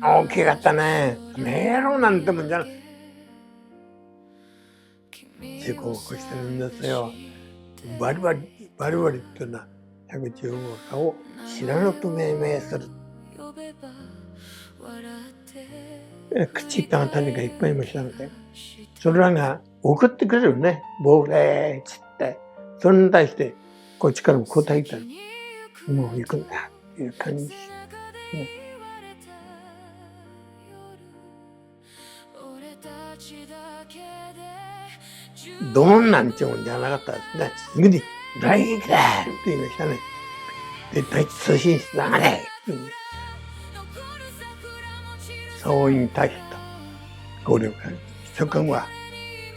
大きかったね。迷路なんてもんじゃない。事故を起こしてるんですよ。バリバリっていうのは115かを知らぬと命名する。口ったあたりがいっぱいいましたので、それらが送ってくれるね、亡霊っつって、それに対してこっちからも答えたら、もう行くんだっていう感じですね。ドンなんちゅうもんじゃなかったですね。すぐに大撃だって言いましたね。で、第一通信室だがねって言うんです。総員対比と合流会諸君は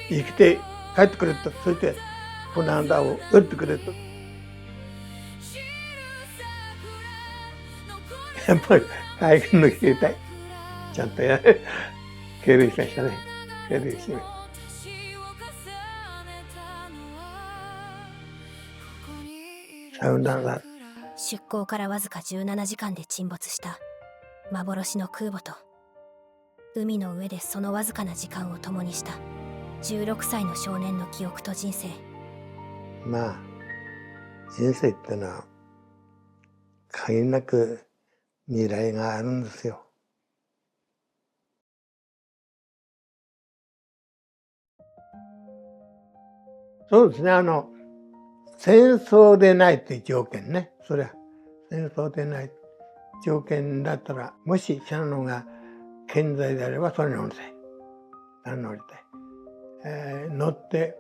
生きて帰ってくれと、そしてこの穴を打ってくれと。やっぱり海軍の兵隊ちゃんと敬礼しましたね。敬礼しました。さよなら。出港からわずか17時間で沈没した幻の空母と、海の上でそのわずかな時間を共にした16歳の少年の記憶と人生。まあ人生ってのは限りなく未来があるんですよ。そうですね、戦争でないという条件ね。それは戦争でない条件だったら、もしシャノンが健在であればそれに乗りたい。乗りたい。乗って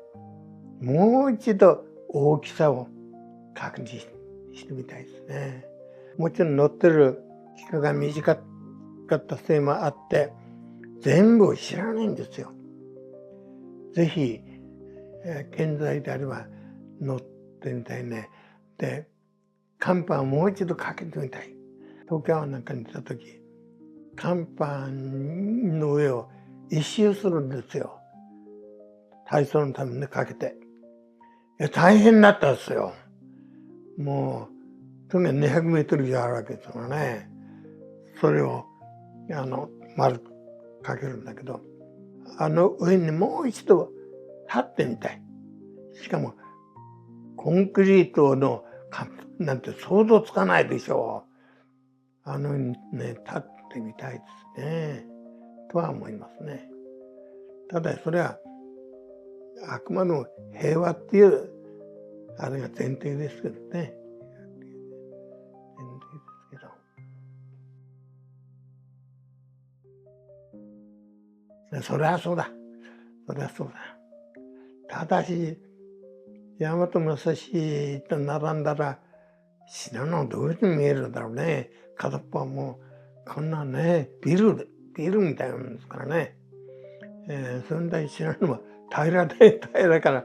もう一度大きさを確認してみたいですね。もちろん乗ってる期間が短かったせいもあって全部を知らないんですよ。ぜひ、健在であれば乗ってみたいね。で、甲板をもう一度かけてみたい。東京湾なんかに行った時、甲板の上を一周するんですよ。体操のためにかけて。大変だったんですよ。もう、とにかく200メートル以上あるわけですからね。それを、丸くかけるんだけど、上にもう一度立ってみたい。しかも、コンクリートのなんて想像つかないでしょう。上にね、立ってみたいですね。とは思いますね。ただそれは、あくまでも平和っていう、あれが前提ですけどね。前提ですけど。それはそうだ。それはそうだ。ただし、大和武蔵と並んだら、信濃どういうふうに見えるんだろうね。片っぽはもう、こんなね、ビルみたいなんですからね。それで信濃は平らから、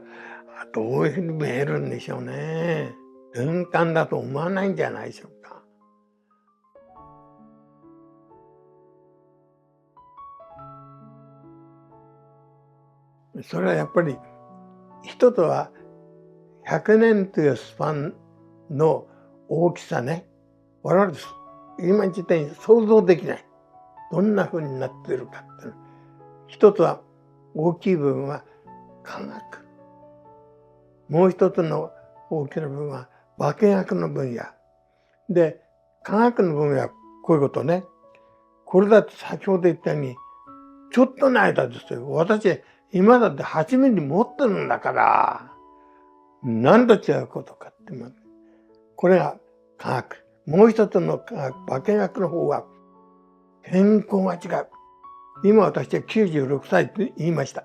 どういうふうに見えるんでしょうね。軍艦だと思わないんじゃないでしょうか。それはやっぱり人とは100年というスパンの大きさね、我々今時点に想像できない。どんな風になっているかっていう。一つは大きい部分は科学。もう一つの大きな部分は化学の分野。で、科学の分野はこういうことね。これだって先ほど言ったように、ちょっとの間ですよ。私、今だって8ミリ持ってるんだから、何と違うことかって。これが科学。もう一つの化学の方は、健康が違う。今私は96歳って言いました。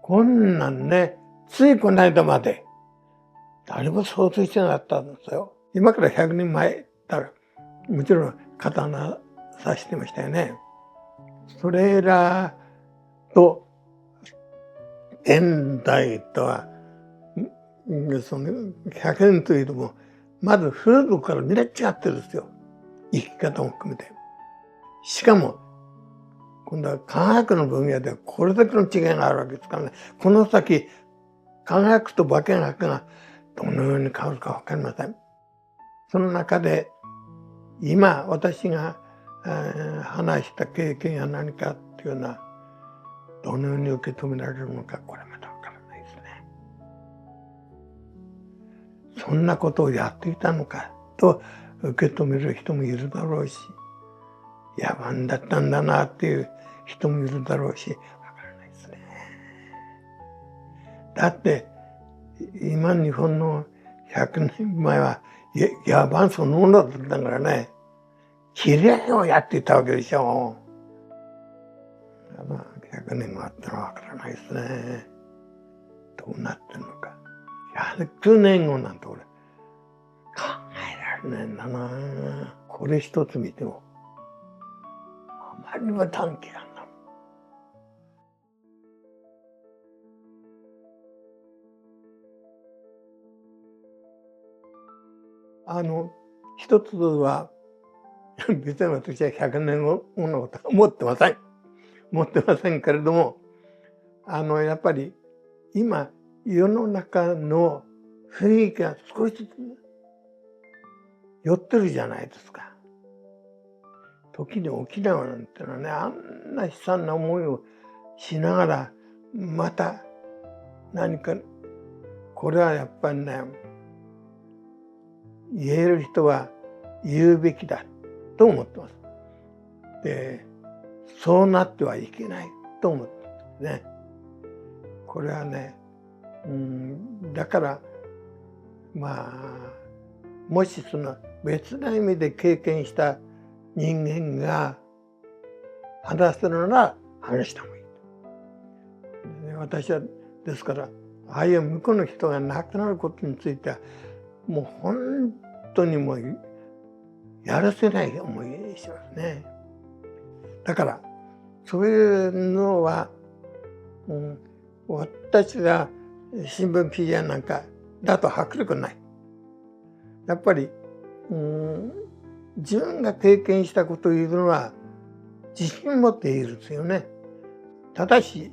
こんなんね、ついこの間まで、誰も想像してなかったんですよ。今から100年前だら、もちろん刀刺してましたよね。それらと、現代とは、その100年というとも、まず古くからみんな違ってるんですよ。生き方も含めて。しかも、今度は科学の分野ではこれだけの違いがあるわけですからね。この先、科学と化学がどのように変わるか分かりません。その中で、今私が話した経験や何かっていうのはどのように受け止められるのか、これまたわからないですね。そんなことをやっていたのかと受け止める人もいるだろうし、野蛮だったんだなっていう人もいるだろうし、わからないですね。だって今日本の100年前は野蛮そのものだったからね、きれいをやっていたわけでしょ。まあ100年もあったらわからないですね。どうなってるのか。100年後なんて俺考えられないんだな。これ一つ見てもあまりにも短期なんだ。一つは別に私は100年後のことは思ってません。持ってませんけれども、やっぱり今世の中の雰囲気が少しずつ寄ってるじゃないですか。時に沖縄なんてのはね、あんな悲惨な思いをしながらまた何か、これはやっぱりね、言える人は言うべきだと思ってます。で、そうなってはいけないと思ってますね。これはね、だからまあもしその別な意味で経験した人間が話せるなら話した方がいい。私はですから、ああいう向こうの人が亡くなることについてはもう本当にもうやるせない思いしますね。だからそういうのは、私が新聞記者なんかだと迫力ない。やっぱり自分が経験したことを言うのは自信を持って言うんですよね。ただし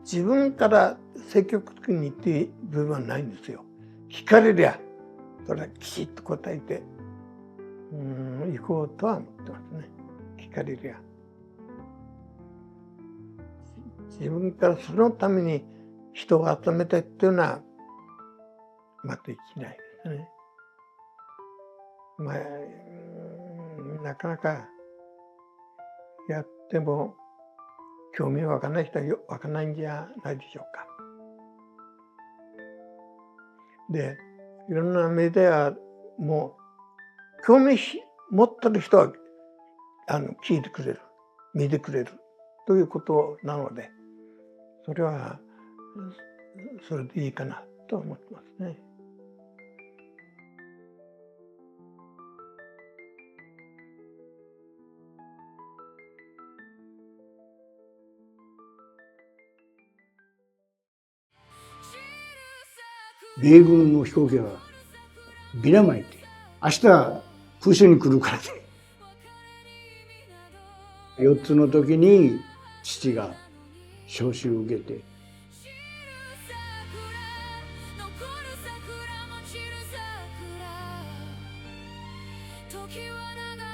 自分から積極的に言っていい部分はないんですよ。聞かれりゃそれはきちっと答えて行こうとは思ってますね。聞かれりゃ。自分からそのために人を集めてっていうのはまたできないですね。なかなかやっても興味湧かない人は湧かないんじゃないでしょうか。で、いろんなメディアも興味持ってる人は聞いてくれる、見てくれるということなので、それはそれでいいかなと思ってますね。米軍の飛行機がビラまいて、明日空襲に来るからね。4つの時に父が召集を受けて、時は流れ